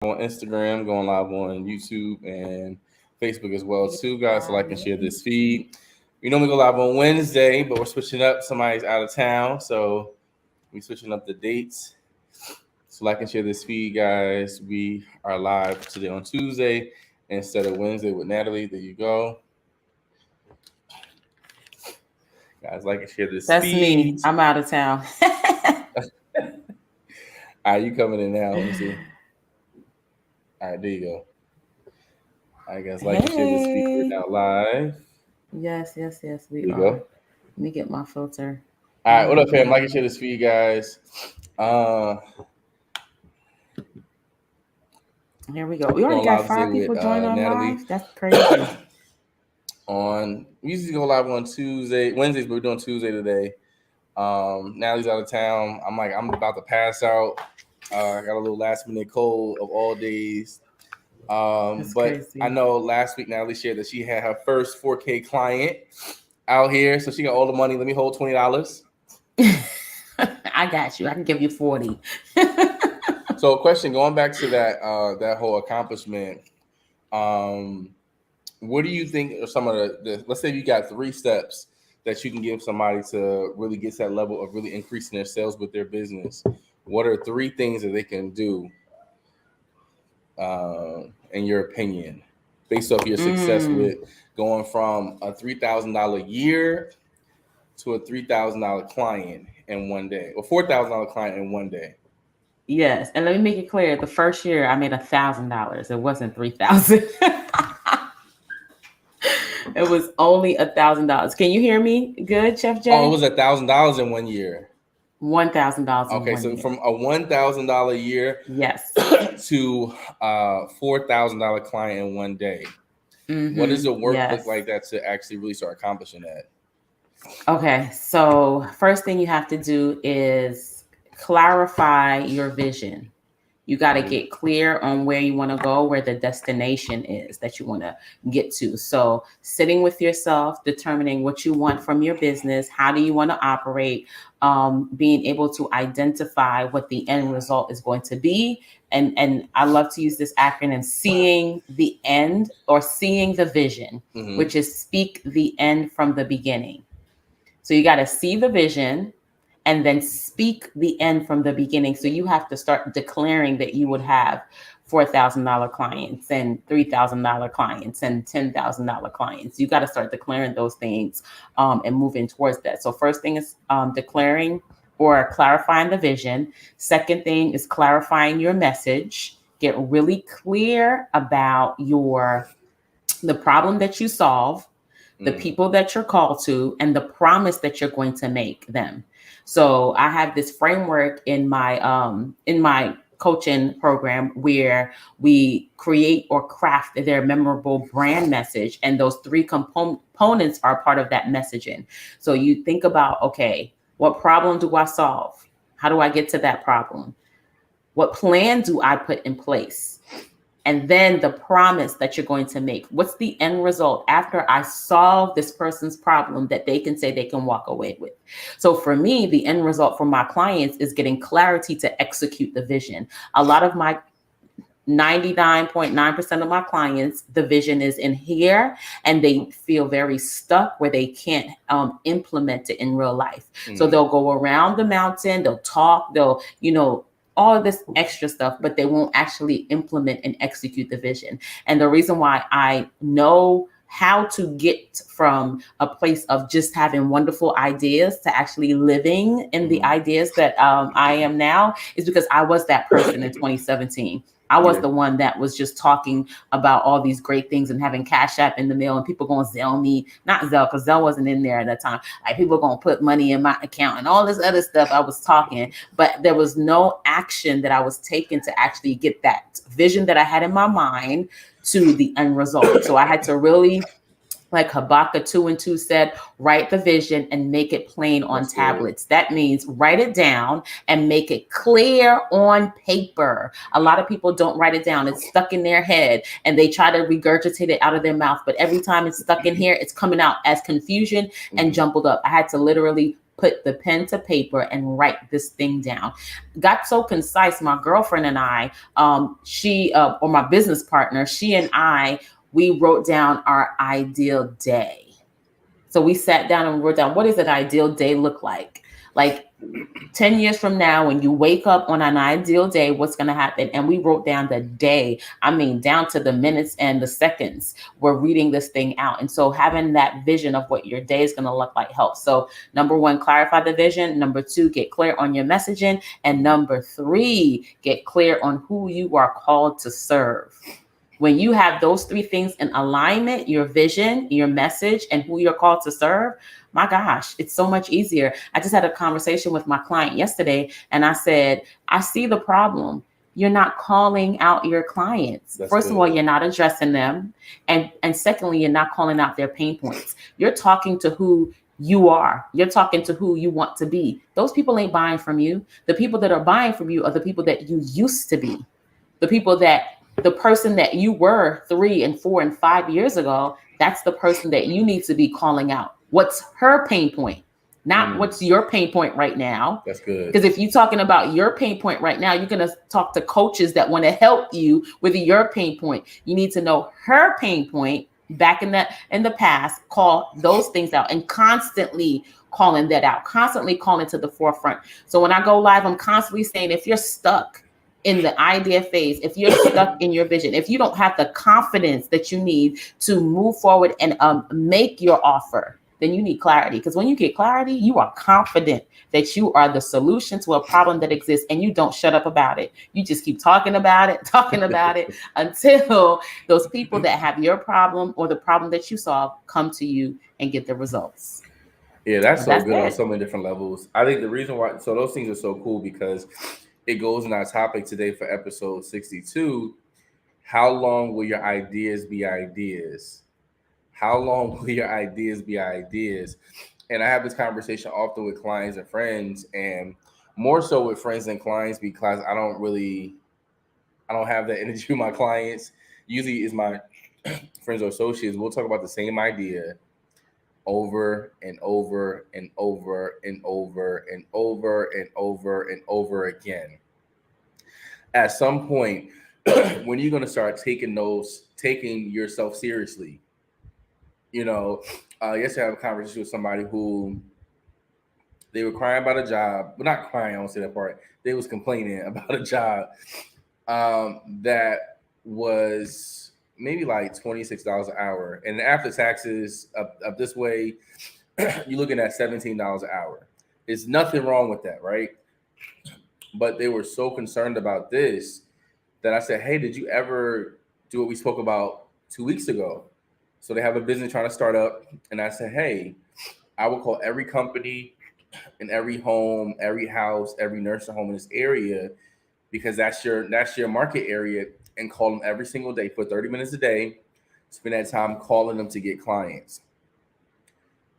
on Instagram, going live on YouTube and Facebook as well too, guys. So like and share this feed. We normally go live on Wednesday, but we're switching up. Somebody's out of town, so we're switching up the dates. So like and share this feed, guys. We are live today on Tuesday instead of Wednesday with Natalie. There you go. Guys, like and share this That's feed. me. I'm out of town. All right, you coming in now. Let me see. All right, there you go. All right, guys, like and share this feed. We're Hey. now live. Yes, we There you are. go. Let me get my filter. All right, what up, fam? Like and share this feed, guys. Here we go. We already Going got live today 5 people with joined on Natalie. live. That's crazy. We usually go live on Wednesdays, but we're doing Tuesday today. Natalie's out of town. I'm about to pass out. I got a little last minute cold of all days. But crazy. I know last week Natalie shared that she had her first 4K client out here, so she got all the money. Let me hold $20. I got you. I can give you 40. So, question going back to that whole accomplishment. What do you think are some of the let's say you got 3 steps that you can give somebody to really get to that level of really increasing their sales with their business? What are 3 things that they can do, in your opinion, based off your success with going from a $3,000 year to a $3,000 client in one day, or $4,000 client in one day? Yes, and let me make it clear. The first year I made $1,000. It wasn't 3,000. It was only $1,000. Can you hear me? Good, Chef J? Oh, it was $1,000 in 1 year. $1,000 in Okay, 1 so year. from a $1,000 year, yes, to $4,000 client in one day. What does the work look like that to actually really start accomplishing that? Okay, so first thing you have to do is clarify your vision. You got to get clear on where you want to go, where the destination is that you want to get to. So, sitting with yourself, determining what you want from your business, how do you want to operate, being able to identify what the end result is going to be. And I love to use this acronym, seeing the end or seeing the vision, which is speak the end from the beginning. So, you got to see the vision and then speak the end from the beginning. So you have to start declaring that you would have $4,000 clients and $3,000 clients and $10,000 clients. You got to start declaring those things and moving towards that. So first thing is declaring or clarifying the vision. Second thing is clarifying your message. Get really clear about the problem that you solve, the people that you're called to, and the promise that you're going to make them. So I have this framework in my coaching program where we create or craft their memorable brand message, and those 3 components are part of that messaging. So you think about, okay, what problem do I solve? How do I get to that problem? What plan do I put in place? And then the promise that you're going to make. What's the end result after I solve this person's problem that they can say they can walk away with? So for me, the end result for my clients is getting clarity to execute the vision. A lot of my 99.9% of my clients, the vision is in here and they feel very stuck where they can't implement it in real life. So they'll go around the mountain, they'll talk, they'll, all of this extra stuff, but they won't actually implement and execute the vision. And the reason why I know how to get from a place of just having wonderful ideas to actually living in the ideas that I am now is because I was that person in 2017. I was the one that was just talking about all these great things and having Cash App in the mail and people going to Zelle me, not Zelle, because Zelle wasn't in there at that time. Like people going to put money in my account and all this other stuff I was talking, but there was no action that I was taking to actually get that vision that I had in my mind to the end result. So I had to really, like Habakkuk 2:2 said, write the vision and make it plain on tablets. That means write it down and make it clear on paper. A lot of people don't write it down. It's stuck in their head and they try to regurgitate it out of their mouth. But every time it's stuck in here, it's coming out as confusion and jumbled up. I had to literally put the pen to paper and write this thing down. Got so concise. My girlfriend and I, she or my business partner, she and I, we wrote down our ideal day. So we sat down and wrote down, what does an ideal day look like? Like 10 years from now, when you wake up on an ideal day, what's going to happen? And we wrote down the day. I mean, down to the minutes and the seconds. We're reading this thing out. And so having that vision of what your day is going to look like helps. So number one, clarify the vision. Number two, get clear on your messaging. And number three, get clear on who you are called to serve. When you have those three things in alignment, your vision, your message, and who you're called to serve, my gosh, it's so much easier. I just had a conversation with my client yesterday, and I said, I see the problem. You're not calling out your clients. That's First good. of all, you're not addressing them. And secondly, you're not calling out their pain points. You're talking to who you are. You're talking to who you want to be. Those people ain't buying from you. The people that are buying from you are the people that you used to be. The person that you were 3 and 4 and 5 years ago, that's the person that you need to be calling out. What's her pain point? Not what's your pain point right now. That's good. Because if you're talking about your pain point right now, you're going to talk to coaches that want to help you with your pain point. You need to know her pain point back in the past, call those things out, and constantly calling that out, constantly calling to the forefront. So when I go live, I'm constantly saying, if you're stuck in the idea phase, if you're stuck in your vision, if you don't have the confidence that you need to move forward and make your offer, then you need clarity. Because when you get clarity, you are confident that you are the solution to a problem that exists, and you don't shut up about it. You just keep talking about it until those people that have your problem or the problem that you solve come to you and get the results. Yeah, that's so good on so many different levels. I think the reason why, so those things are so cool because it goes in our topic today for episode 62. How long will your ideas be ideas? How long will your ideas be ideas? And I have this conversation often with clients and friends, and more so with friends and clients, because I don't have that energy with my clients. Usually it's my friends or associates. We'll talk about the same idea over and over and over and over and over and over and over again. At some point, when you're going to start taking yourself seriously, yesterday I had a conversation with somebody who they were crying about a job. Well, not crying, I won't say that part. They was complaining about a job that was maybe like $26 an hour. And after taxes up this way, you're looking at $17 an hour. There's nothing wrong with that, right? But they were so concerned about this that I said, hey, did you ever do what we spoke about 2 weeks ago? So they have a business trying to start up. And I said, hey, I will call every company and every home, every house, every nursing home in this area, because that's your market area, and call them every single day for 30 minutes a day. Spend that time calling them to get clients.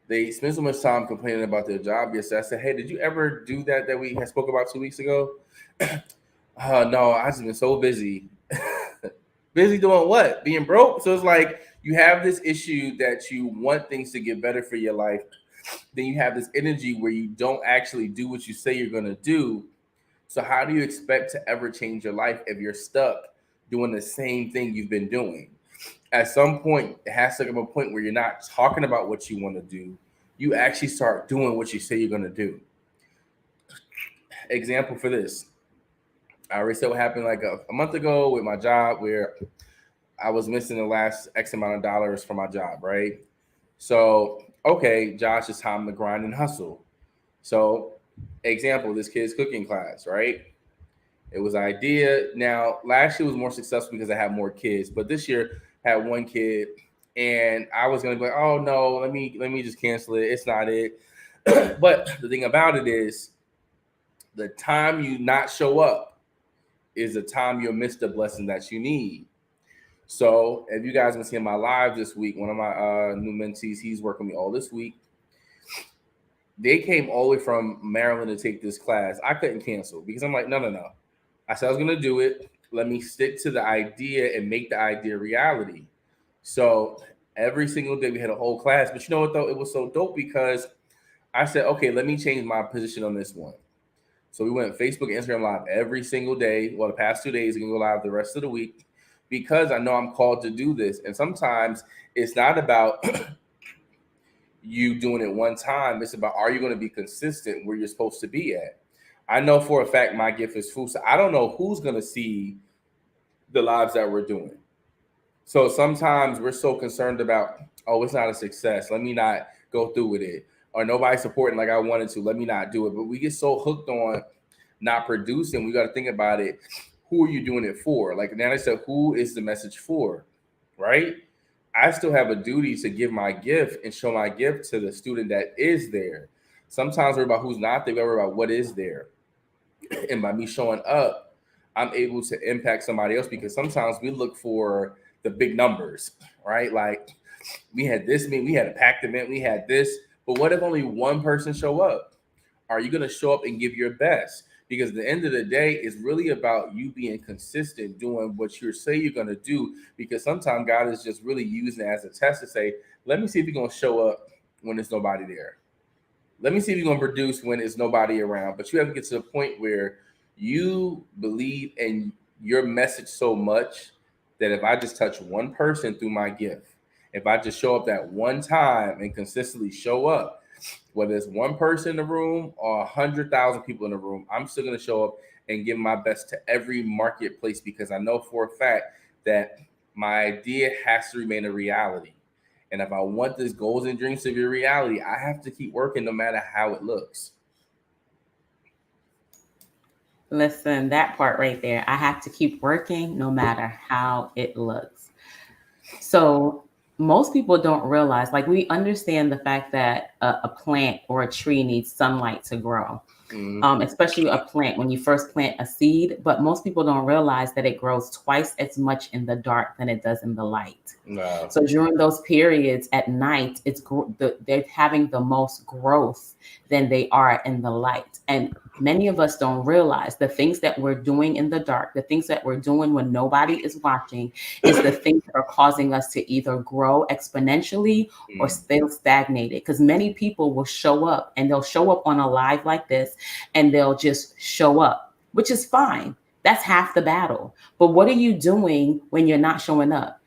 They spend so much time complaining about their job yesterday. I said, hey, did you ever do that we had spoke about 2 weeks ago? No, I just been so busy. Busy doing what? Being broke? So it's like you have this issue that you want things to get better for your life. Then you have this energy where you don't actually do what you say you're going to do. So how do you expect to ever change your life if you're stuck doing the same thing you've been doing? At some point, it has to come a point where you're not talking about what you want to do. You actually start doing what you say you're going to do. Example for this. I already said what happened like a month ago with my job, where I was missing the last X amount of dollars for my job, right? So, okay, Josh, it's time to grind and hustle. So, example, this kid's cooking class, right? It was an idea. Now, last year was more successful because I had more kids, but this year I had one kid, and I was gonna be like, oh no, let me just cancel it. It's not it. But the thing about it is, the time you not show up is the time you'll miss the blessing that you need. So if you guys been seeing my live this week, one of my new mentees, he's working with me all this week. They came all the way from Maryland to take this class. I couldn't cancel because I'm like, no. I said I was going to do it. Let me stick to the idea and make the idea reality. So every single day we had a whole class. But you know what, though? It was so dope because I said, okay, let me change my position on this one. So we went Facebook and Instagram live every single day. Well, the past 2 days, we can go live the rest of the week because I know I'm called to do this. And sometimes it's not about you doing it one time. It's about, are you going to be consistent where you're supposed to be at? I know for a fact my gift is food. So I don't know who's going to see the lives that we're doing. So sometimes we're so concerned about, oh, it's not a success. Let me not go through with it. Or nobody's supporting like I wanted to. Let me not do it. But we get so hooked on not producing. We got to think about it. Who are you doing it for? Like Natalie said, who is the message for? Right? I still have a duty to give my gift and show my gift to the student that is there. Sometimes we're about who's not there. We're about what is there. And by me showing up, I'm able to impact somebody else because sometimes we look for the big numbers, right? Like we had this meeting, we had a packed event, we had this, but what if only one person show up? Are you going to show up and give your best? Because at the end of the day, it's really about you being consistent, doing what you say you're going to do. Because sometimes God is just really using it as a test to say, let me see if you're going to show up when there's nobody there. Let me see if you're going to produce when there's nobody around. But you have to get to the point where you believe in your message so much that if I just touch one person through my gift, if I just show up that one time and consistently show up, whether it's one person in the room or 100,000 people in the room, I'm still going to show up and give my best to every marketplace because I know for a fact that my idea has to remain a reality. And if I want this goals and dreams to be a reality, I have to keep working no matter how it looks. Listen, that part right there, I have to keep working no matter how it looks. So most people don't realize, like we understand the fact that a plant or a tree needs sunlight to grow. Especially a plant when you first plant a seed, but most people don't realize that it grows twice as much in the dark than it does in the light. Wow. So during those periods at night, they're having the most growth than they are in the light. And many of us don't realize the things that we're doing in the dark, the things that we're doing when nobody is watching, is the things that are causing us to either grow exponentially or stay stagnated. Because many people will show up and they'll show up on a live like this and they'll just show up, which is fine. That's half the battle. But what are you doing when you're not showing up?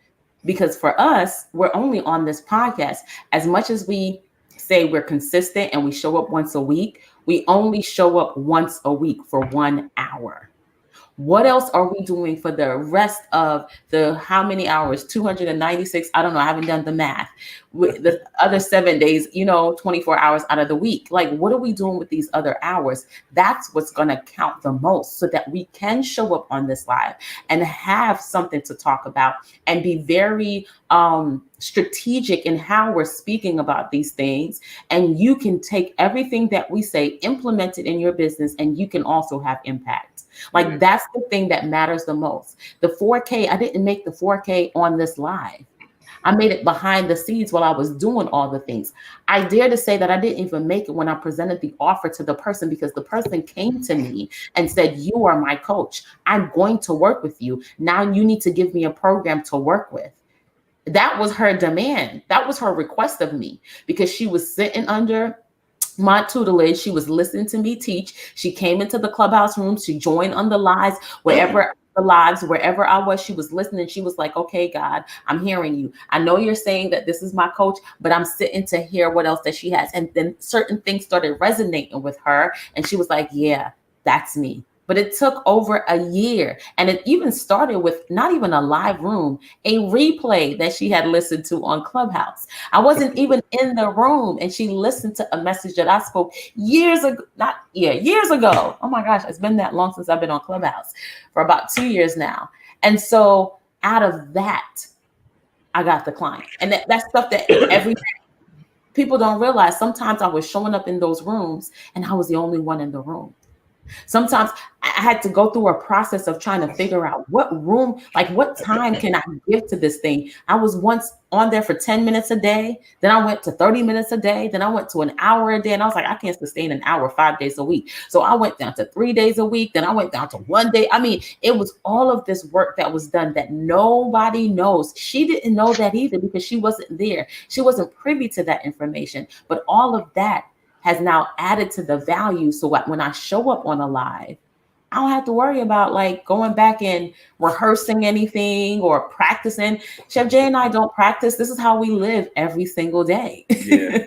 Because for us, we're only on this podcast. As much as we say we're consistent and we show up once a week, we only show up once a week for 1 hour. What else are we doing for the rest of the how many hours? 296. I don't know. I haven't done the math. With the other 7 days, 24 hours out of the week. Like, what are we doing with these other hours? That's what's going to count the most so that we can show up on this live and have something to talk about and be very strategic in how we're speaking about these things. And you can take everything that we say, implement it in your business, and you can also have impact. Like that's the thing that matters the most. The 4K, I didn't make the 4K on this live. I made it behind the scenes while I was doing all the things. I dare to say that I didn't even make it when I presented the offer to the person because the person came to me and said, you are my coach. I'm going to work with you. Now you need to give me a program to work with. That was her demand. That was her request of me because she was sitting under my tutelage. She was listening to me teach. She came into the clubhouse room. She joined on the lives, wherever I was, she was listening. She was like, okay, God, I'm hearing you. I know you're saying that this is my coach, but I'm sitting to hear what else that she has. And then certain things started resonating with her. And she was like, yeah, that's me. But it took over a year. And it even started with not even a live room, a replay that she had listened to on Clubhouse. I wasn't even in the room. And she listened to a message that I spoke years ago. Years ago. Oh my gosh, it's been that long since I've been on Clubhouse, for about 2 years now. And so out of that, I got the client. And that's stuff that every people don't realize. Sometimes I was showing up in those rooms and I was the only one in the room. Sometimes I had to go through a process of trying to figure out what room, like what time can I give to this thing. I was once on there for 10 minutes a day. Then I went to 30 minutes a day. Then I went to an hour a day. And I was like, I can't sustain an hour 5 days a week. So I went down to 3 days a week. Then I went down to 1 day. I mean, it was all of this work that was done that nobody knows. She didn't know that either because she wasn't there. She wasn't privy to that information. But all of that has now added to the value. So when I show up on a live, I don't have to worry about like going back and rehearsing anything or practicing. Chef J and I don't practice. This is how we live every single day. Yeah.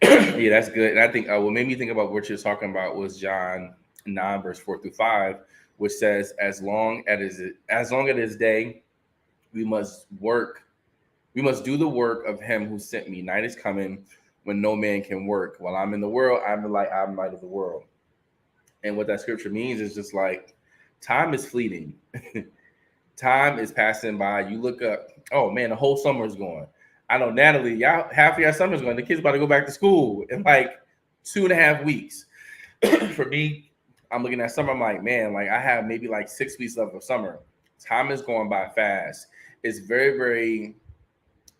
Yeah, that's good. And I think what made me think about what you're talking about was John 9, verse 4 through 5, which says, as long as it is day, we must work. We must do the work of him who sent me. Night is coming when no man can work. While I'm in the world, I'm light of the world. And what that scripture means is just like time is fleeting. Time is passing by. You look up, oh man, the whole summer is gone. I know Natalie, y'all half of your summer's gone. The kids about to go back to school in like 2.5 weeks. For me, I'm looking at summer. I'm like, man, like I have maybe like 6 weeks left of summer. Time is going by fast. It's very, very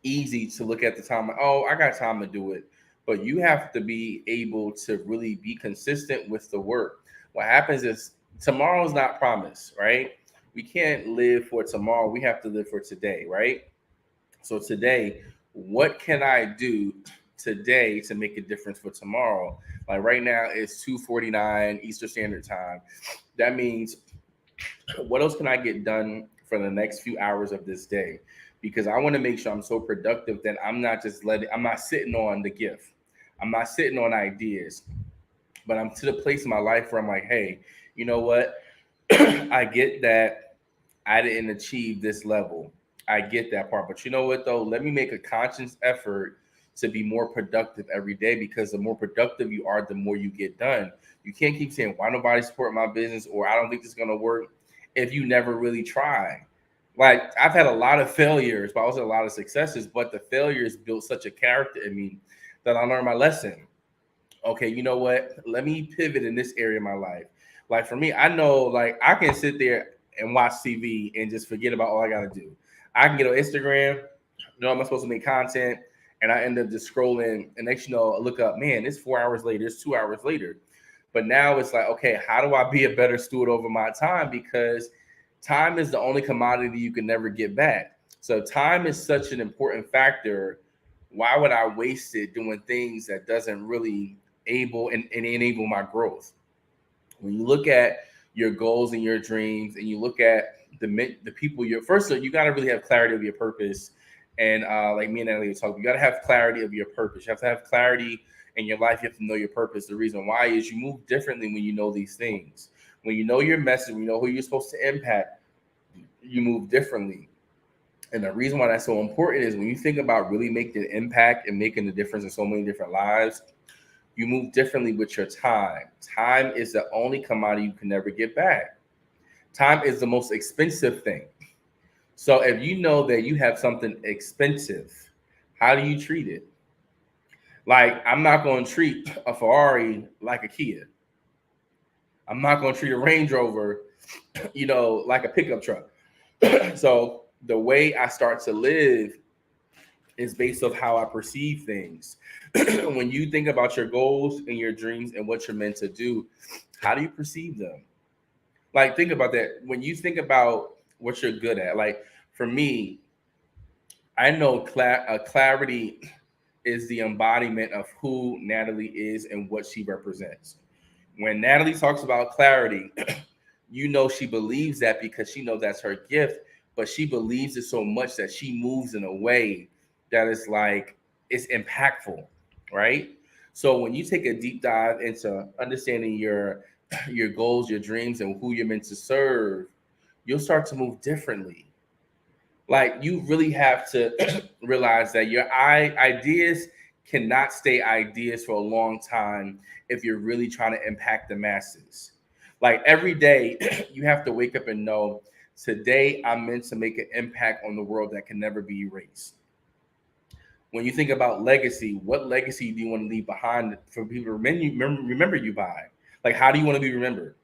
easy to look at the time. Like, oh, I got time to do it. But you have to be able to really be consistent with the work. What happens is tomorrow's not promised, right? We can't live for tomorrow. We have to live for today, right? So today, what can I do today to make a difference for tomorrow? Like right now, it's 2:49 Eastern Standard Time. That means what else can I get done for the next few hours of this day? Because I want to make sure I'm so productive that I'm not sitting on the gift. I'm not sitting on ideas, but I'm to the place in my life where I'm like, hey, you know what? I get that I didn't achieve this level. I get that part. But you know what, though? Let me make a conscious effort to be more productive every day, because the more productive you are, the more you get done. You can't keep saying, why nobody support my business, or I don't think this is going to work, if you never really try. Like, I've had a lot of failures, but also a lot of successes. But the failures built such a character in me that I learned my lesson. Okay, you know what? Let me pivot in this area of my life. Like for me, I know like I can sit there and watch TV and just forget about all I gotta do. I can get on Instagram, know I'm supposed to make content, and I end up just scrolling. And next, you know, I look up, man, it's 4 hours later, it's 2 hours later. But now it's like, okay, how do I be a better steward over my time? Because time is the only commodity you can never get back. So time is such an important factor. Why would I waste it doing things that doesn't really and enable my growth? When you look at your goals and your dreams, and you look at the people you're first, so you got to really have clarity of your purpose. And like me and Natalie were talking, you got to have clarity of your purpose. You have to have clarity in your life. You have to know your purpose. The reason why is you move differently when you know these things. When you know your message, when you know who you're supposed to impact, you move differently. And the reason why that's so important is when you think about really making an impact and making a difference in so many different lives, you move differently with your time. Time is the only commodity you can never get back. Time is the most expensive thing. So if you know that you have something expensive, how do you treat it? Like, I'm not going to treat a Ferrari like a Kia. I'm not going to treat a Range Rover, like a pickup truck. So the way I start to live is based off how I perceive things. When you think about your goals and your dreams and what you're meant to do, how do you perceive them? Like, think about that. When you think about what you're good at, like for me, I know clarity is the embodiment of who Natalie is and what she represents. When Natalie talks about clarity, she believes that because she knows that's her gift, but she believes it so much that she moves in a way that is like, it's impactful, right? So when you take a deep dive into understanding your goals, your dreams, and who you're meant to serve, you'll start to move differently. Like, you really have to realize that your ideas cannot stay ideas for a long time if you're really trying to impact the masses. Like, every day you have to wake up and know, today I'm meant to make an impact on the world that can never be erased. When you think about legacy, what legacy do you want to leave behind for people to remember you by? Like, how do you want to be remembered?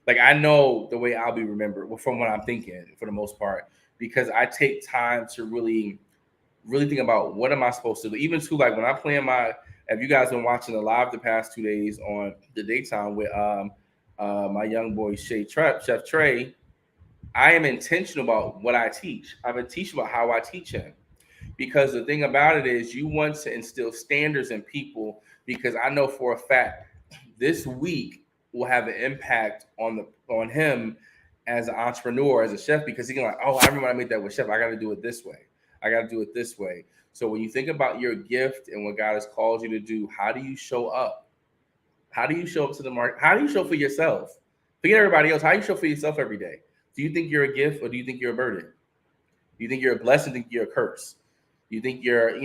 Like, I know the way I'll be remembered from what I'm thinking for the most part, because I take time to really, really think about what am I supposed to do. Even to like when I plan if you guys been watching the live the past 2 days on the daytime with my young boy Chef Trey, I am intentional about what I teach. I'm intentional about how I teach him. Because the thing about it is, you want to instill standards in people because I know for a fact this week will have an impact on him as an entrepreneur, as a chef, because he can like, oh, I remember I made that with chef. I got to do it this way. I got to do it this way. So when you think about your gift and what God has called you to do, how do you show up? How do you show up to the market? How do you show for yourself? Forget everybody else. How do you show for yourself every day? Do you think you're a gift or do you think you're a burden? Do you think you're a blessing? Do you think you're a curse? Do you think you're,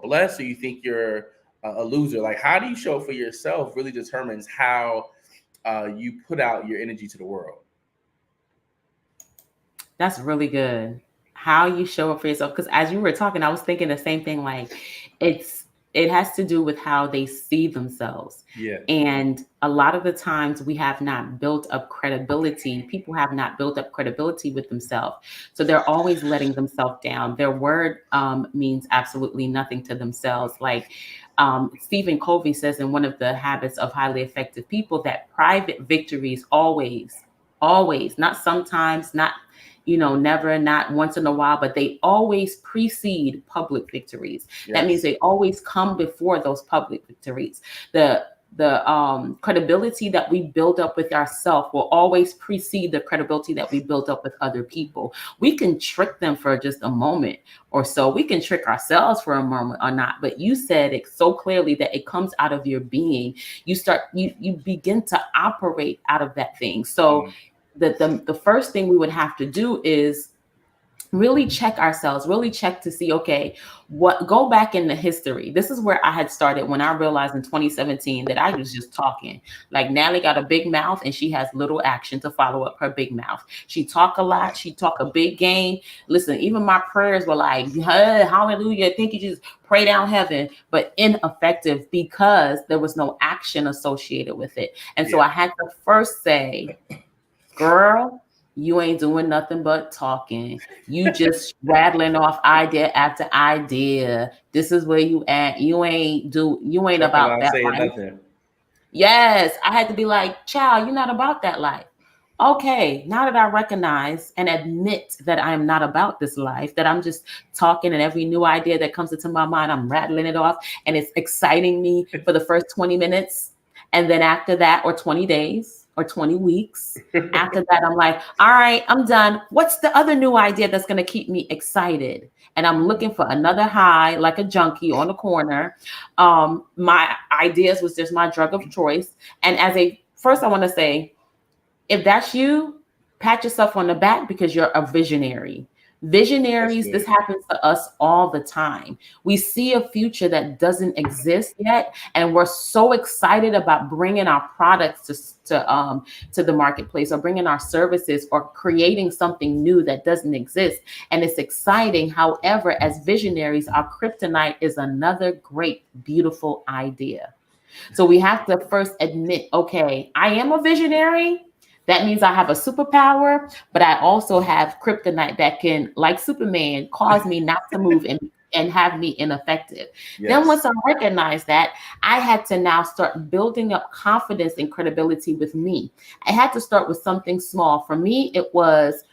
blessed, or you think you're a loser? Like, how do you show for yourself really determines how you put out your energy to the world. That's really good. How you show up for yourself. Because as you were talking, I was thinking the same thing. Like, it has to do with how they see themselves. Yeah. And a lot of the times we have not built up credibility. People have not built up credibility with themselves. So they're always letting themselves down. Their word means absolutely nothing to themselves. Like Stephen Covey says in one of the habits of highly effective people that private victories always, not sometimes, not never, not once in a while, but they always precede public victories. Yes. That means they always come before those public victories. The credibility that we build up with ourselves will always precede the credibility that we build up with other people. We can trick them for just a moment or so. We can trick ourselves for a moment or not, but you said it so clearly that it comes out of your being. You begin to operate out of that thing. So the first thing we would have to do is really check ourselves, really check to see, okay, go back in the history. This is where I had started when I realized in 2017 that I was just talking. Like Natalie got a big mouth and she has little action to follow up her big mouth. She talk a lot. She talk a big game. Listen, even my prayers were like, hey, hallelujah. Thank you, Jesus. Pray down heaven, but ineffective because there was no action associated with it. And so I had to first say, girl, you ain't doing nothing but talking. You just rattling off idea after idea. This is where you at. You ain't about that life. Nothing. Yes, I had to be like, child, you're not about that life. Okay, now that I recognize and admit that I'm not about this life, that I'm just talking and every new idea that comes into my mind, I'm rattling it off and it's exciting me for the first 20 minutes. And then after that, or 20 days, or 20 weeks. After that, I'm like, all right, I'm done. What's the other new idea that's going to keep me excited? And I'm looking for another high, like a junkie on the corner. My ideas was just my drug of choice. And first I want to say, if that's you, pat yourself on the back because you're a visionary. Visionaries, this happens to us all the time. We see a future that doesn't exist yet, and we're so excited about bringing our products to the marketplace, or bringing our services, or creating something new that doesn't exist. And it's exciting. However, as visionaries, our kryptonite is another great, beautiful idea. So we have to first admit, okay, I am a visionary. That means I have a superpower, but I also have kryptonite that can, like Superman, cause me not to move and have me ineffective. Yes. Then once I recognized that, I had to now start building up confidence and credibility with me. I had to start with something small. For me, it was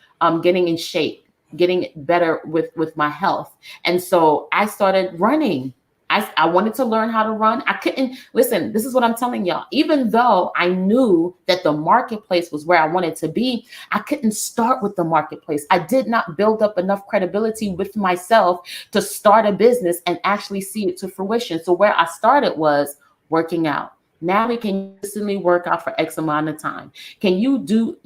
getting in shape, getting better with my health. And so I started running. I wanted to learn how to run. I couldn't, listen, this is what I'm telling y'all. Even though I knew that the marketplace was where I wanted to be, I couldn't start with the marketplace. I did not build up enough credibility with myself to start a business and actually see it to fruition. So where I started was working out. Natalie, can you consistently work out for X amount of time? Can you do,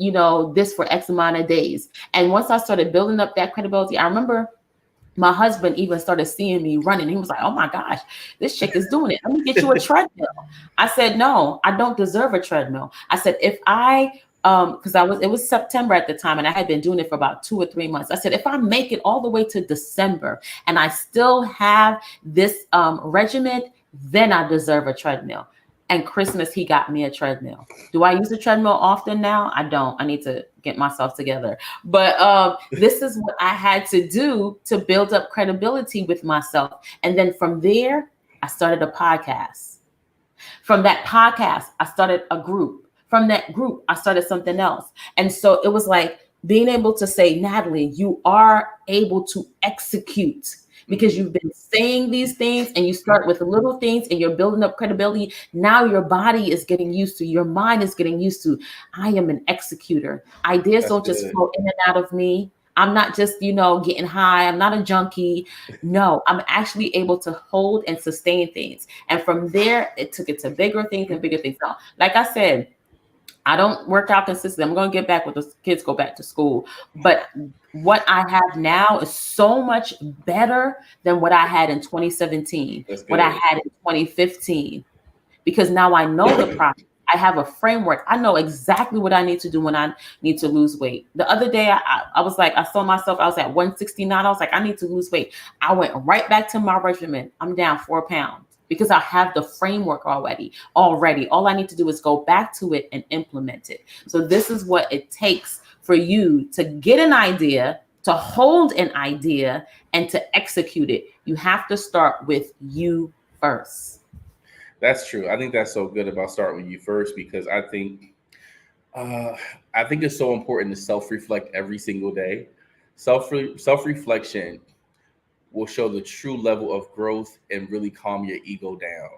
this for X amount of days? And once I started building up that credibility, I remember my husband even started seeing me running. He was like, oh my gosh, this chick is doing it. Let me get you a treadmill. I said, no, I don't deserve a treadmill. I said, if because it was September at the time and I had been doing it for about 2 or 3 months. I said, if I make it all the way to December and I still have this regimen, then I deserve a treadmill. And Christmas, he got me a treadmill. Do I use a treadmill often now? I don't. I need to get myself together. But this is what I had to do to build up credibility with myself. And then from there, I started a podcast. From that podcast, I started a group. From that group, I started something else. And so it was like being able to say, Natalie, you are able to execute. because you've been saying these things and you start with little things and you're building up credibility. Now your body is getting used to, your mind is getting used to, I am an executor. Ideas That's don't just good. flow in and out of me. I'm not just, getting high. I'm not a junkie. No, I'm actually able to hold and sustain things. And from there, it took it to bigger things and bigger things. Now, like I said, I don't work out consistently. I'm going to get back when the kids go back to school. But what I have now is so much better than what I had in 2017, That's what I good. had in 2015, because now I know the process. I have a framework. I know exactly what I need to do when I need to lose weight. The other day, I was like, I saw myself, I was at 169. I was like, I need to lose weight. I went right back to my regimen. I'm down 4 pounds because I have the framework already. All I need to do is go back to it and implement it. So this is what it takes for you to get an idea, to hold an idea, and to execute it. You have to start with you first. That's true. I think that's so good about starting with you first, because uh, I think it's so important to self reflect every single day. Self reflection will show the true level of growth and really calm your ego down.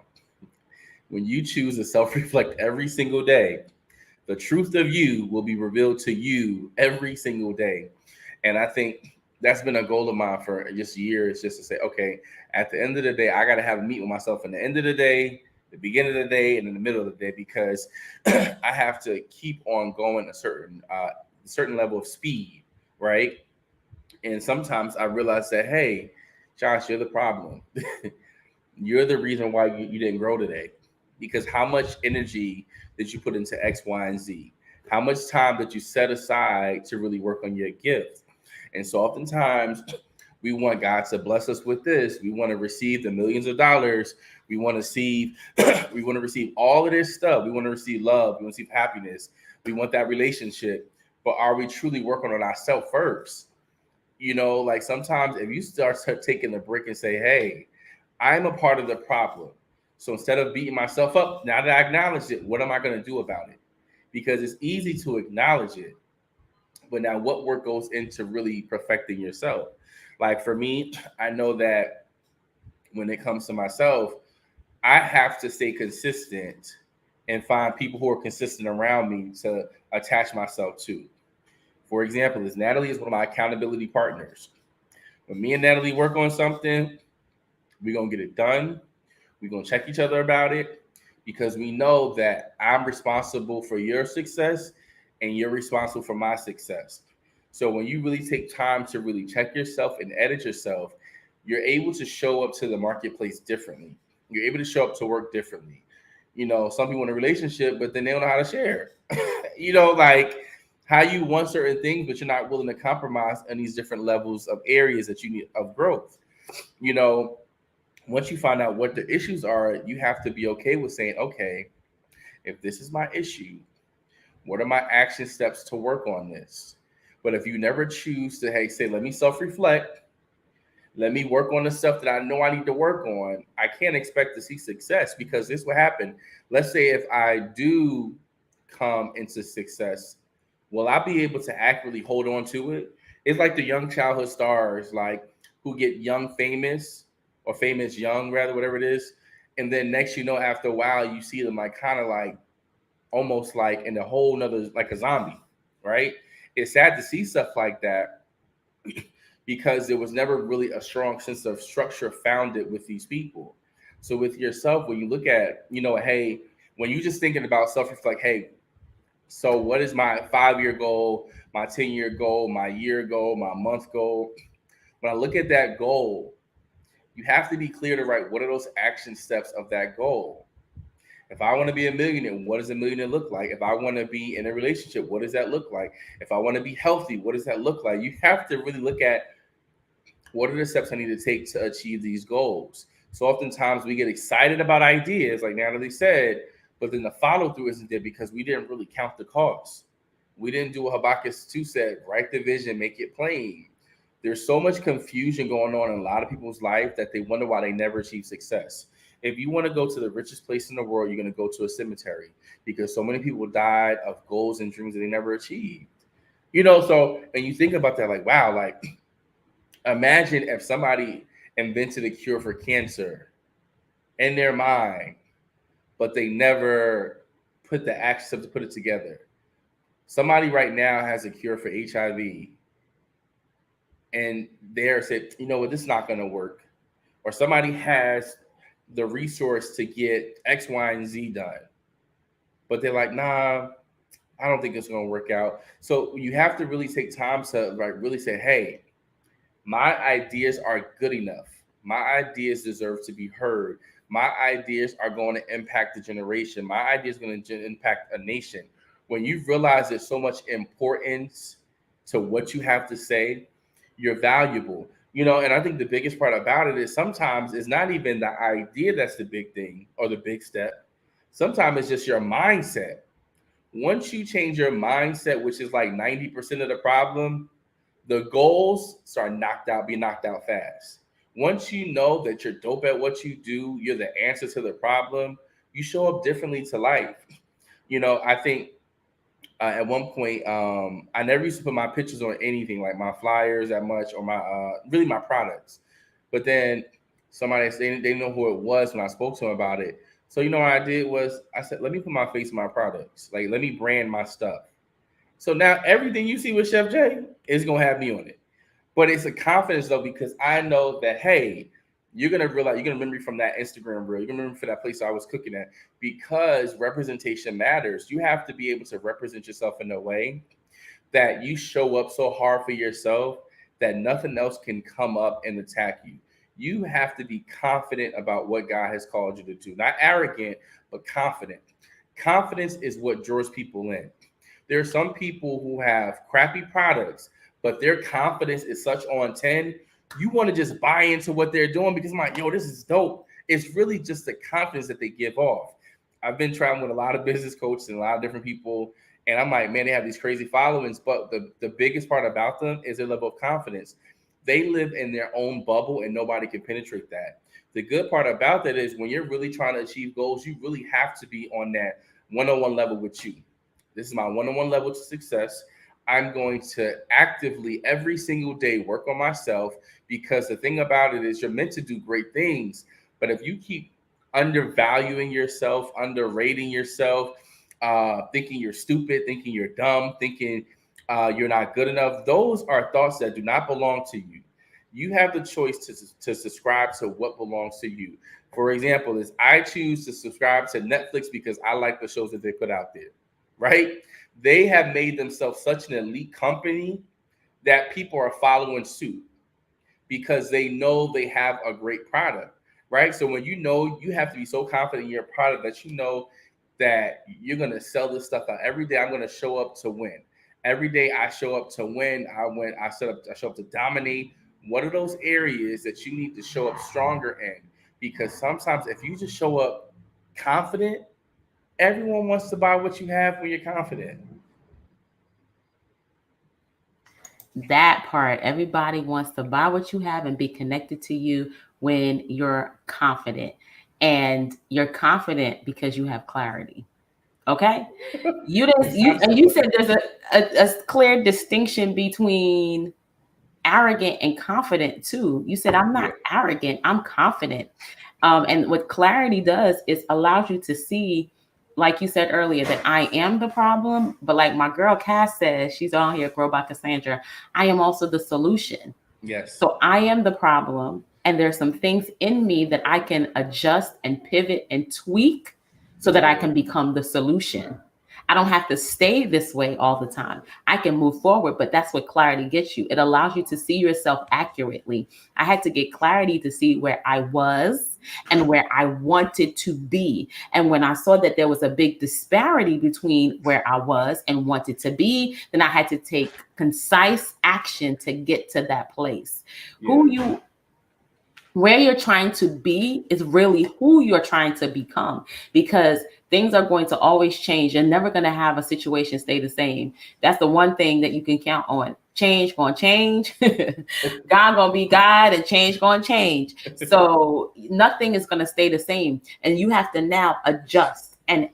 When you choose to self reflect every single day, the truth of you will be revealed to you every single day. And I think that's been a goal of mine for just years, just to say, okay, at the end of the day, I got to have a meet with myself in the end of the day, the beginning of the day, and in the middle of the day, because I have to keep on going a certain level of speed, right? And sometimes I realize that, hey, Josh, you're the problem. You're the reason why you didn't grow today, because how much energy did you put into X, Y, and Z? How much time did you set aside to really work on your gift? And so oftentimes we want God to bless us with this. We want to receive the millions of dollars. We want to see, we want to receive all of this stuff. We want to receive love. We want to receive happiness. We want that relationship. But are we truly working on ourselves first? Like sometimes if you start taking the break and say, hey, I'm a part of the problem. So instead of beating myself up, now that I acknowledge it, what am I going to do about it? Because it's easy to acknowledge it, but now what work goes into really perfecting yourself? Like for me, I know that when it comes to myself, I have to stay consistent and find people who are consistent around me to attach myself to. For example, Natalie is one of my accountability partners. When me and Natalie work on something, we're gonna get it done. We're gonna check each other about it, because we know that I'm responsible for your success and you're responsible for my success. So when you really take time to really check yourself and edit yourself, you're able to show up to the marketplace differently. You're able to show up to work differently. Some people in a relationship, but then they don't know how to share. Like how you want certain things, but you're not willing to compromise on these different levels of areas that you need of growth. You know, Once you find out what the issues are, you have to be okay with saying, okay, if this is my issue, what are my action steps to work on this? But if you never choose to, hey, say, let me self reflect, let me work on the stuff that I know I need to work on, I can't expect to see success, because this will happen. Let's say if I do come into success, will I be able to accurately hold on to it? It's like the young childhood stars, like who get young famous, or famous young, rather, whatever it is. And then next, after a while, you see them like kind of like almost like in a whole nother, like a zombie, right? It's sad to see stuff like that, because there was never really a strong sense of structure founded with these people. So with yourself, when you look at, hey, when you're just thinking about self-reflect, hey, so what is my 5-year goal, my 10-year goal, my year goal, my month goal? When I look at that goal, you have to be clear to write what are those action steps of that goal. If I want to be a millionaire, what does a millionaire look like? If I want to be in a relationship, what does that look like? If I want to be healthy, what does that look like? You have to really look at what are the steps I need to take to achieve these goals. So oftentimes we get excited about ideas, like Natalie said, but then the follow through isn't there because we didn't really count the costs. We didn't do what Habakkuk 2 said, write the vision, make it plain. There's so much confusion going on in a lot of people's life that they wonder why they never achieve success. If you want to go to the richest place in the world, you're going to go to a cemetery, because so many people died of goals and dreams that they never achieved. And you think about that, like, wow, like imagine if somebody invented a cure for cancer in their mind, but they never put the action to put it together. Somebody right now has a cure for HIV, and they're said, you know what, this is not going to work. Or somebody has the resource to get X, Y, and Z done, but they're like, nah, I don't think it's going to work out. So you have to really take time to really say, hey, my ideas are good enough. My ideas deserve to be heard. My ideas are going to impact the generation. My ideas are going to impact a nation. When you realize there's so much importance to what you have to say, you're valuable. And I think the biggest part about it is sometimes it's not even the idea that's the big thing or the big step. Sometimes it's just your mindset. Once you change your mindset, which is like 90% of the problem, the goals start being knocked out fast. Once you know that you're dope at what you do, you're the answer to the problem, you show up differently to life. I think at one point, I never used to put my pictures on anything, like my flyers that much, or my really my products. But then somebody, they know who it was when I spoke to them about it. So what I did was I said, let me put my face in my products. Like, let me brand my stuff. So now everything you see with Chef J is going to have me on it. But it's a confidence, though, because I know that, hey, you're going to realize, you're going to remember me from that Instagram reel. You're going to remember for that place I was cooking at, because representation matters. You have to be able to represent yourself in a way that you show up so hard for yourself that nothing else can come up and attack you. You have to be confident about what God has called you to do. Not arrogant, but confident. Confidence is what draws people in. There are some people who have crappy products, but their confidence is such on 10. You want to just buy into what they're doing because I'm like, yo, this is dope. It's really just the confidence that they give off. I've been traveling with a lot of business coaches and a lot of different people, and I'm like, man, they have these crazy followings, but the biggest part about them is their level of confidence. They live in their own bubble and nobody can penetrate that. The good part about that is when you're really trying to achieve goals, you really have to be on that one-on-one level with you. This is my one-on-one level to success. I'm going to actively every single day work on myself, because the thing about it is you're meant to do great things. But if you keep undervaluing yourself, underrating yourself, thinking you're stupid, thinking you're dumb, thinking you're not good enough, those are thoughts that do not belong to you. You have the choice to subscribe to what belongs to you. For example, is I choose to subscribe to Netflix because I like the shows that they put out there, right? They have made themselves such an elite company that people are following suit because they know they have a great product, right? So when you have to be so confident in your product that you know that you're going to sell this stuff out every day. I'm going to show up to win. Every day I show up to win. I show up to dominate. What are those areas that you need to show up stronger in? Because sometimes if you just show up confident, everyone wants to buy what you have when you're confident. That part, everybody wants to buy what you have and be connected to you when you're confident. And you're confident because you have clarity. Okay? You said there's a clear distinction between arrogant and confident too. You said, I'm not arrogant, I'm confident. And what clarity does is allows you to see, like you said earlier, that I am the problem. But like my girl Cass says, she's on here, Grow by Cassandra, I am also the solution. Yes. So I am the problem. And there's some things in me that I can adjust and pivot and tweak so that I can become the solution. I don't have to stay this way all the time. I can move forward, but that's what clarity gets you. It allows you to see yourself accurately. I had to get clarity to see where I was and where I wanted to be. And when I saw that there was a big disparity between where I was and wanted to be, then I had to take concise action to get to that place. Yeah. Where you're trying to be is really who you're trying to become, because things are going to always change. You're never going to have a situation stay the same. That's the one thing that you can count on. Change going to change. God going to be God, and change going to change. So nothing is going to stay the same. And you have to now adjust and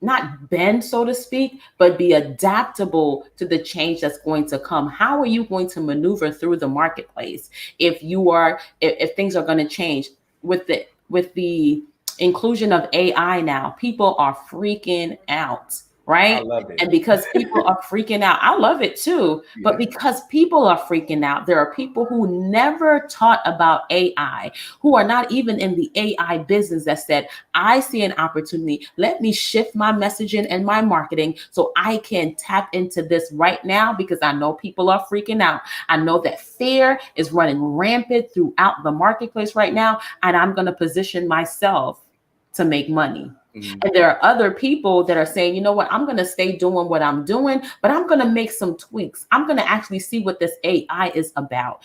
not bend, so to speak, but be adaptable to the change that's going to come. How are you going to maneuver through the marketplace if things are going to change with the inclusion of AI now? People are freaking out, I right? love it. And because people are freaking out, I love it too. But Yeah. because people are freaking out, there are people who never taught about AI, who are not even in the AI business, that said, I see an opportunity. Let me shift my messaging and my marketing so I can tap into this right now, because I know people are freaking out. I know that fear is running rampant throughout the marketplace right now, and I'm going to position myself to make money. Mhm. And there are other people that are saying, you know what, I'm going to stay doing what I'm doing, but I'm going to make some tweaks. I'm going to actually see what this AI is about.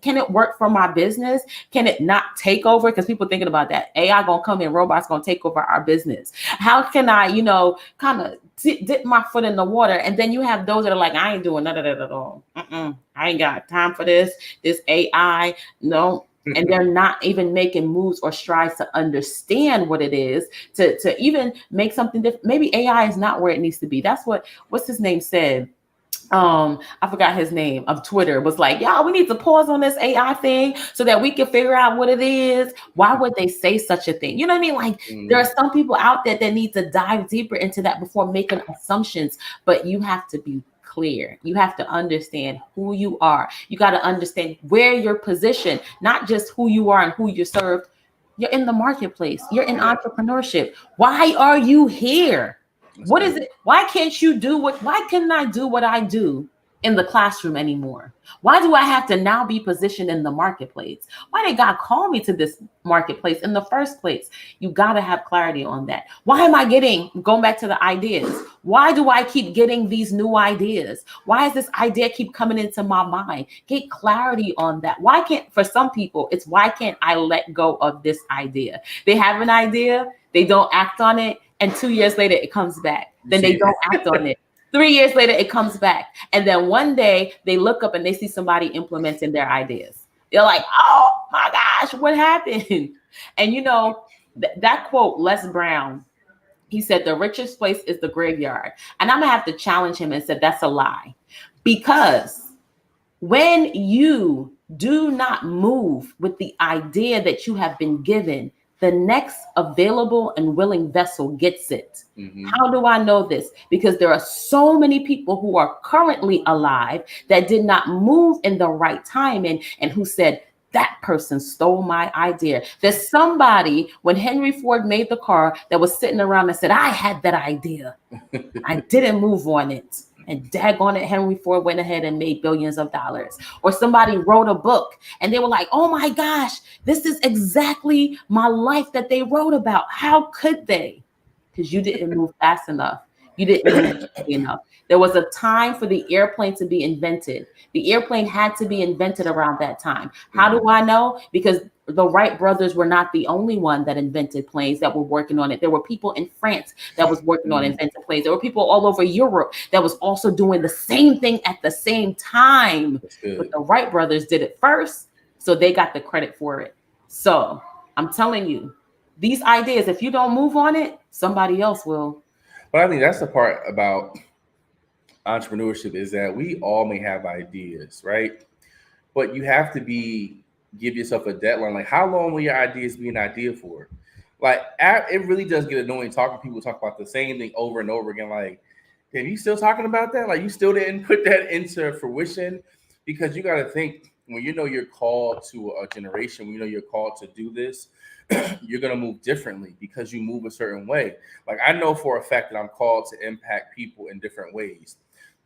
Can it work for my business? Can it not take over? Because people thinking about that. AI going to come in, robots going to take over our business. How can I, kind of dip my foot in the water? And then you have those that are like, I ain't doing none of that at all. I ain't got time for this AI. No. And they're not even making moves or strides to understand what it is, to even make something different. Maybe AI is not where it needs to be. That's what's his name said. I forgot his name, of Twitter, was like, y'all, we need to pause on this AI thing so that we can figure out what it is. Why would they say such a thing? You know what I mean? Like, there are some people out there that need to dive deeper into that before making assumptions, but you have to be clear. You have to understand who you are. You got to understand where you're positioned, not just who you are and who you serve. You're in the marketplace. You're in entrepreneurship. Why are you here? What is it? Why can't you do why couldn't I do what I do in the classroom anymore? Why do I have to now be positioned in the marketplace? Why did God call me to this marketplace in the first place? You got to have clarity on that. Why am I going back to the ideas? Why do I keep getting these new ideas? Why is this idea keep coming into my mind? Get clarity on that. For some people, it's why can't I let go of this idea? They have an idea, they don't act on it, and 2 years later, it comes back. Then they don't act on it. 3 years later, it comes back. And then one day they look up and they see somebody implementing their ideas. They're like, oh my gosh, what happened? And that quote, Les Brown, he said, the richest place is the graveyard. And I'm going to have to challenge him and say, that's a lie. Because when you do not move with the idea that you have been given, the next available and willing vessel gets it. How do I know this? Because there are so many people who are currently alive that did not move in the right time and who said, that person stole my idea. There's somebody, when Henry Ford made the car, that was sitting around and said, I had that idea. I didn't move on it. And daggone it, Henry Ford went ahead and made billions of dollars. Or somebody wrote a book and they were like, oh my gosh, this is exactly my life that they wrote about. How could they? Because you didn't move fast enough. You didn't move quickly enough. There was a time for the airplane to be invented. The airplane had to be invented around that time. How do I know? Because the Wright brothers were not the only one that invented planes that were working on it. There were people in France that was working on inventing planes. There were people all over Europe that was also doing the same thing at the same time. But the Wright brothers did it first, so they got the credit for it. So I'm telling you, these ideas, if you don't move on it, somebody else will. But I think that's the part about entrepreneurship, is that we all may have ideas, right? But you have to give yourself a deadline. Like, how long will your ideas be an idea for? Like, it really does get annoying talking to people talk about the same thing over and over again. Like, are you still talking about that? Like, you still didn't put that into fruition? Because you got to think, when you know you're called to a generation, when you know you're called to do this, you're going to move differently because you move a certain way. Like, I know for a fact that I'm called to impact people in different ways,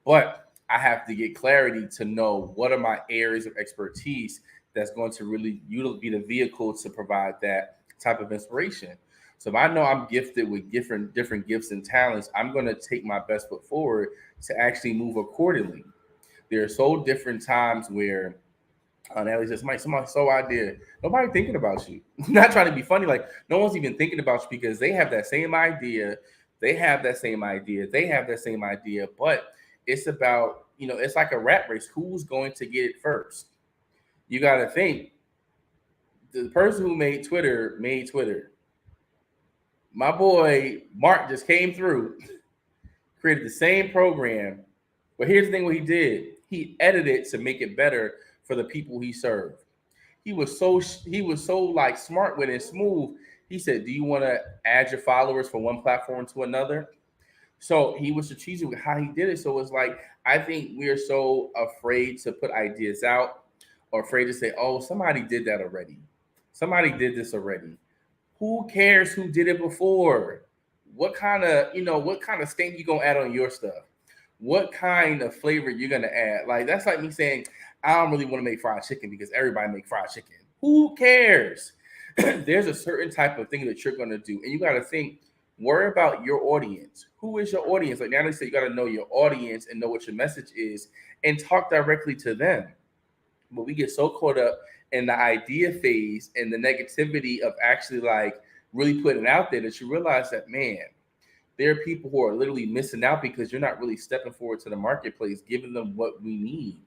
but I have to get clarity to know what are my areas of expertise that's going to really be the vehicle to provide that type of inspiration. So if I know I'm gifted with different gifts and talents, I'm going to take my best foot forward to actually move accordingly. There are so different times where Natalie says, somebody so idea. Nobody thinking about you. Not trying to be funny. Like, no one's even thinking about you because they have that same idea. They have that same idea. They have that same idea. But it's about, it's like a rat race. Who's going to get it first? You got to think, the person who made Twitter. My boy Mark just came through, created the same program. But here's the thing: what he did, he edited to make it better for the people he served. He was so like smart with it, smooth. He said, "Do you want to add your followers from one platform to another?" So he was strategic with how he did it. So it's like I think we're so afraid to put ideas out, or afraid to say, "Oh, somebody did that already. Somebody did this already." Who cares who did it before? What kind of stain you gonna add on your stuff? What kind of flavor you're gonna add? Like that's like me saying, I don't really want to make fried chicken because everybody make fried chicken. Who cares? There's a certain type of thing that you're gonna do, and you gotta think, worry about your audience. Who is your audience? Like Natalie said, you gotta know your audience and know what your message is and talk directly to them. But we get so caught up in the idea phase and the negativity of actually like really putting it out there that you realize that, man, there are people who are literally missing out because you're not really stepping forward to the marketplace, giving them what we need.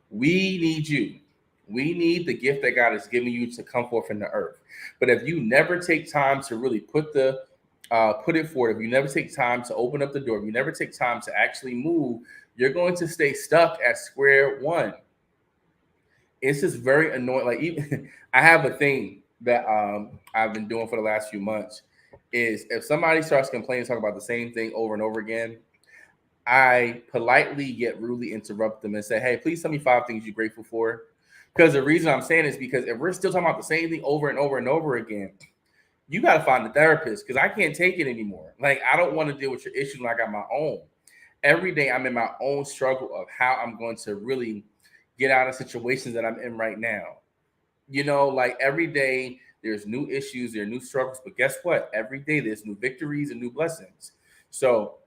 We need you. We need the gift that God has given you to come forth in the earth. But if you never take time to really put it forward, if you never take time to open up the door, if you never take time to actually move, you're going to stay stuck at square one. It's just very annoying. Like even I have a thing that I've been doing for the last few months is if somebody starts complaining, talking about the same thing over and over again, I politely yet rudely interrupt them and say, "Hey, please tell me 5 things you're grateful for." Because the reason I'm saying is because if we're still talking about the same thing over and over and over again, you got to find a therapist because I can't take it anymore. Like I don't want to deal with your issues when I got my own. Every day I'm in my own struggle of how I'm going to really get out of situations that I'm in right now. Like every day there's new issues, there are new struggles, but guess what? Every day there's new victories and new blessings. So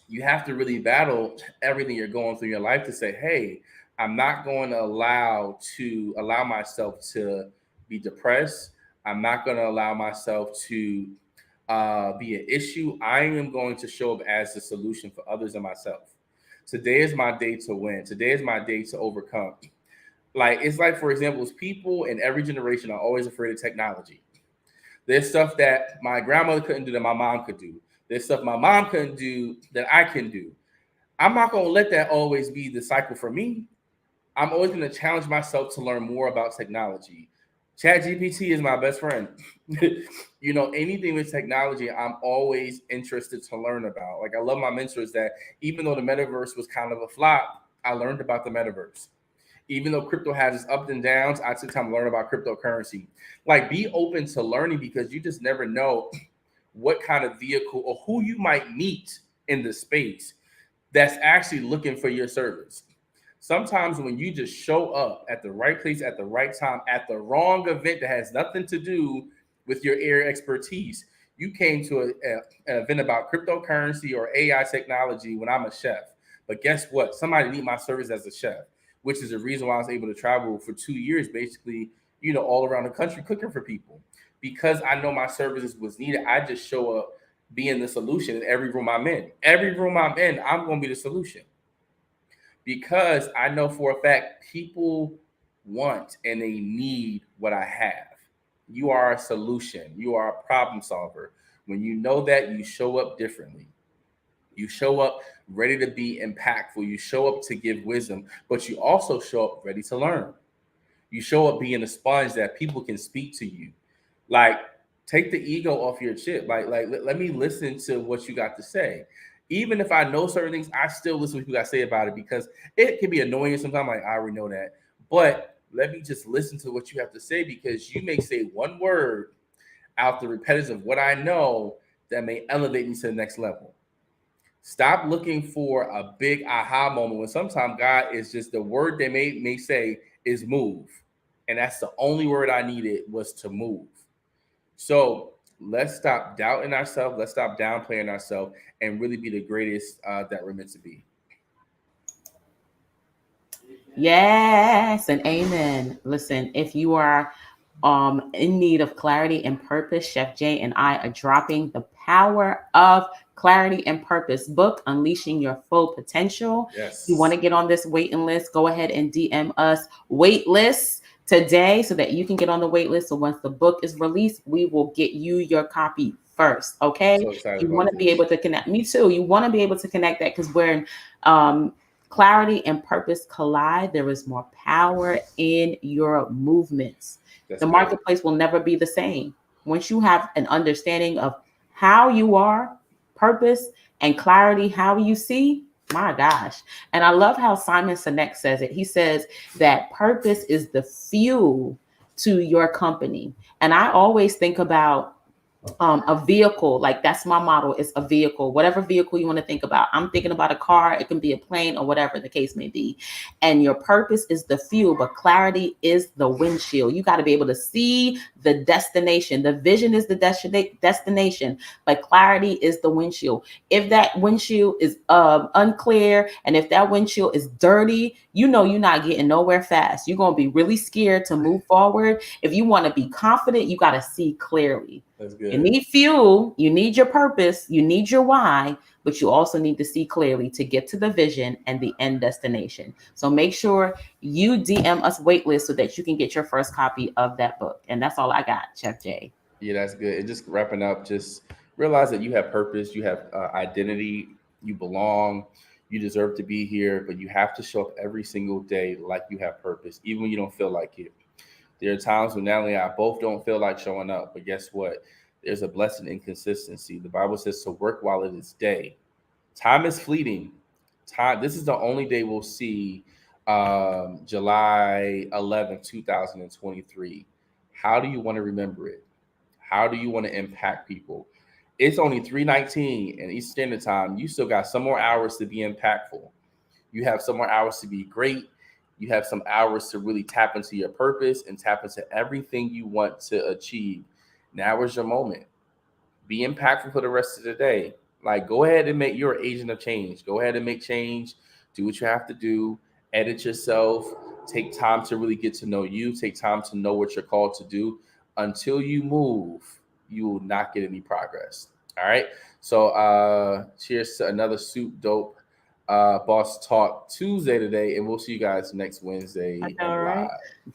you have to really battle everything you're going through in your life to say, hey, I'm not going to allow myself to be depressed. I'm not going to allow myself to be an issue. I am going to show up as the solution for others and myself. Today is my day to win. Today is my day to overcome. Like it's like, for example, people in every generation are always afraid of technology. There's stuff that my grandmother couldn't do that my mom could do. There's stuff my mom couldn't do that I can do. I'm not going to let that always be the cycle for me. I'm always going to challenge myself to learn more about technology. Chat GPT is my best friend. Anything with technology, I'm always interested to learn about. Like I love my mentors that even though the metaverse was kind of a flop, I learned about the metaverse. Even though crypto has its ups and downs, I took time to learn about cryptocurrency. Like be open to learning because you just never know what kind of vehicle or who you might meet in the space that's actually looking for your service. Sometimes when you just show up at the right place at the right time at the wrong event that has nothing to do with your area expertise, you came to an event about cryptocurrency or AI technology when I'm a chef. But guess what? Somebody need my service as a chef, which is the reason why I was able to travel for 2 years, basically, all around the country cooking for people. Because I know my services was needed, I just show up being the solution in every room I'm in. Every room I'm in, I'm going to be the solution because I know for a fact people want and they need what I have. You are a solution. You are a problem solver. When you know that, you show up differently. You show up ready to be impactful. You show up to give wisdom, but you also show up ready to learn. You show up being a sponge that people can speak to you. Like, take the ego off your chip. Let me listen to what you got to say. Even if I know certain things, I still listen to what you got to say about it because it can be annoying sometimes. Like, I already know that. But let me just listen to what you have to say because you may say one word out the repetitive of what I know that may elevate me to the next level. Stop looking for a big aha moment when sometimes God is just the word they may say is move. And that's the only word I needed was to move. So let's stop doubting ourselves. Let's stop downplaying ourselves and really be the greatest that we're meant to be. Yes, and amen. Listen, if you are in need of clarity and purpose, Chef J and I are dropping the Power of Clarity and Purpose book, Unleashing Your Full Potential. Yes. If you want to get on this waiting list, go ahead and DM us waitlist today so that you can get on the wait list. So once the book is released, we will get you your copy first. Okay. I'm so excited You want about to be this. able to connect. Me too. You want to be able to connect that because when clarity and purpose collide, there is more power in your movements. That's The good. marketplace will never be the same. Once you have an understanding of how you are, purpose, and clarity, how you see, my gosh. And I love how Simon Sinek says it. He says that purpose is the fuel to your company. And I always think about a vehicle. Like that's my model. It's a vehicle, whatever vehicle you want to think about. I'm thinking about a car. It can be a plane or whatever the case may be. And your purpose is the fuel, but clarity is the windshield. You got to be able to see the destination. The vision is the destination, but clarity is the windshield. If that windshield is unclear, and if that windshield is dirty, you know you're not getting nowhere fast. You're going to be really scared to move forward. If you want to be confident, you got to see clearly. That's good. You need fuel, you need your purpose, you need your why, but you also need to see clearly to get to the vision and the end destination. So make sure you DM us waitlist so that you can get your first copy of that book. And that's all I got, Chef J. Yeah, that's good. And just wrapping up, just realize that you have purpose, you have identity, you belong, you deserve to be here, but you have to show up every single day like you have purpose, even when you don't feel like it. There are times when Natalie and I both don't feel like showing up, but guess what? There's a blessing in consistency. The Bible says to work while it is day. Time is fleeting. Time. This is the only day we'll see, July 11th, 2023. How do you want to remember it? How do you want to impact people? It's only 3:19 and Eastern Standard Time. You still got some more hours to be impactful. You have some more hours to be great. You have some hours to really tap into your purpose and tap into everything you want to achieve. Now is your moment. Be impactful for the rest of the day. Like, go ahead and make your agent of change. Go ahead and make change. Do what you have to do. Edit yourself. Take time to really get to know you. Take time to know what you're called to do. Until you move, you will not get any progress. All right. So, cheers to another soup dope Boss Talk Tuesday today, and we'll see you guys next Wednesday All right. live.